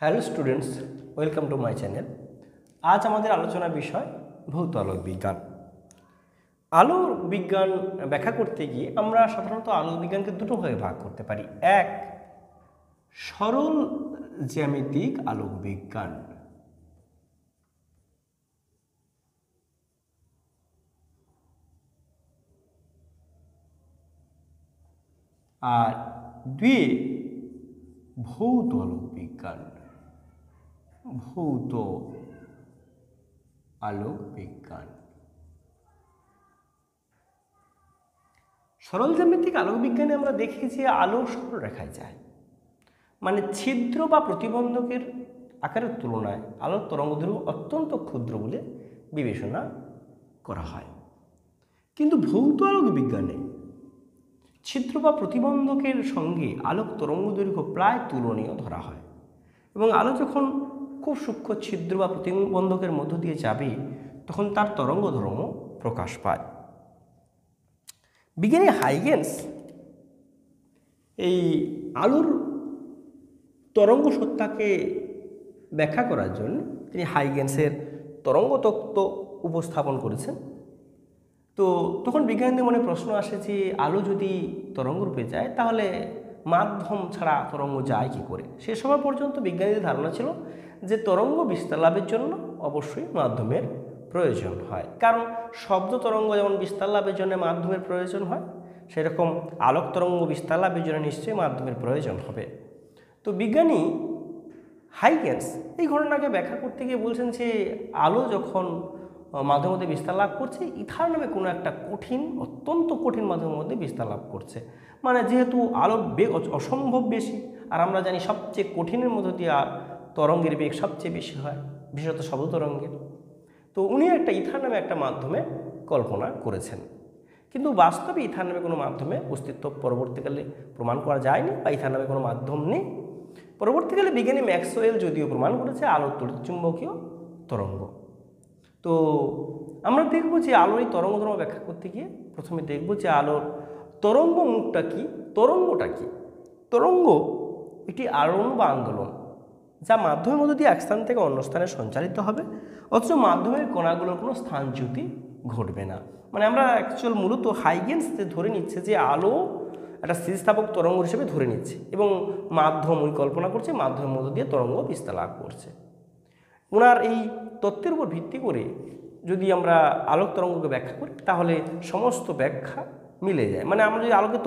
Hello students, welcome to my channel. আজ আমাদের আলোচনার বিষয় ভৌত আলোক বিজ্ঞান। আলোর বিজ্ঞান ব্যাখ্যা করতে গিয়ে আমরা সাধারণত আলোক বিজ্ঞানকে দুটো ভাগে ভাগ করতে পারি। এক, সরল জ্যামিতিক আলোক বিজ্ঞান, আর দুই, ভৌত আলোক বিজ্ঞান। ভৌত আলোক বিজ্ঞান। সরল জ্যামিতিক আলোক বিজ্ঞানে আমরা দেখি যে আলো সরল রেখায় যায়, মানে ছিদ্র বা প্রতিবন্ধকের আকারের তুলনায় আলোর তরঙ্গদৈর্ঘ্য অত্যন্ত ক্ষুদ্র বলে বিবেচনা করা হয়। কিন্তু ভৌত আলোক বিজ্ঞানে ছিদ্র বা প্রতিবন্ধকের সঙ্গে আলোক তরঙ্গদৈর্ঘ্য প্রায় তুলনীয় ধরা হয়, এবং আলো যখন খুব সূক্ষ্ম ছিদ্র বা প্রতিবন্ধকের মধ্য দিয়ে যাবে তখন তার তরঙ্গধর্ম প্রকাশ পায়। বিজ্ঞানী হাইগেন্স এই আলোর তরঙ্গ সত্তাকে ব্যাখ্যা করার জন্য তিনি হাইগেন্সের তরঙ্গ তত্ত্ব উপস্থাপন করেছেন। তো তখন বিজ্ঞানীদের মনে প্রশ্ন আসে যে আলো যদি তরঙ্গরূপে যায় তাহলে মাধ্যম ছাড়া তরঙ্গ যায় কী করে। সে সময় পর্যন্ত বিজ্ঞানীদের ধারণা ছিল যে তরঙ্গ বিস্তার লাভের জন্য অবশ্যই মাধ্যমের প্রয়োজন হয়, কারণ শব্দ তরঙ্গ যেমন বিস্তার লাভের জন্য মাধ্যমের প্রয়োজন হয়, সেরকম আলোক তরঙ্গ বিস্তার লাভের জন্য নিশ্চয়ই মাধ্যমের প্রয়োজন হবে। তো বিজ্ঞানী হাইগেন্স এই ঘটনাকে ব্যাখ্যা করতে গিয়ে বলছেন যে আলো যখন মাধ্যমের মধ্যে বিস্তার লাভ করছে, ইথার নামে কোনো একটা কঠিন, অত্যন্ত কঠিন মাধ্যমের মধ্যে বিস্তার লাভ করছে। মানে যেহেতু আলোর বেগ অসম্ভব বেশি, আর আমরা জানি সবচেয়ে কঠিনের মধ্য দিয়ে তরঙ্গের বেগ সবচেয়ে বেশি হয়, বিশেষত শব্দ তরঙ্গের। তো উনি একটা ইথার নামে একটা মাধ্যমে কল্পনা করেছেন, কিন্তু বাস্তবে ইথার নামে কোনো মাধ্যমে অস্তিত্ব পরবর্তীকালে প্রমাণ করা যায়নি, বা ইথার নামে কোনো মাধ্যম নেই। পরবর্তীকালে বিজ্ঞানী ম্যাক্সওয়েল যদিও প্রমাণ করেছে আলোর তড়িৎচুম্বকীয় তরঙ্গ। তো আমরা দেখব যে আলোর এই তরঙ্গধর্ম ব্যাখ্যা করতে গিয়ে প্রথমে দেখব যে আলোর তরঙ্গ মুখটা কি, তরঙ্গটা কি। তরঙ্গ একটি আলোড়ন বা আন্দোলন, যা মাধ্যমের মধ্য দিয়ে এক স্থান থেকে অন্য স্থানে সঞ্চালিত হবে, অথচ মাধ্যমের কণাগুলোর কোনো স্থানচ্যুতি ঘটবে না। মানে আমরা মূলত হাইগেন্স ধরে নিচ্ছে যে আলো একটা স্থিতিস্থাপক তরঙ্গ হিসেবে ধরে নিচ্ছে, এবং মাধ্যম ওই কল্পনা করছে মাধ্যমের মধ্য দিয়ে তরঙ্গ বিস্তার লাভ করছে। ওনার এই তত্ত্বের উপর ভিত্তি করে যদি আমরা আলোক তরঙ্গকে ব্যাখ্যা করি তাহলে সমস্ত ব্যাখ্যা মিলে যায়। মানে আমরা যদি আলোকে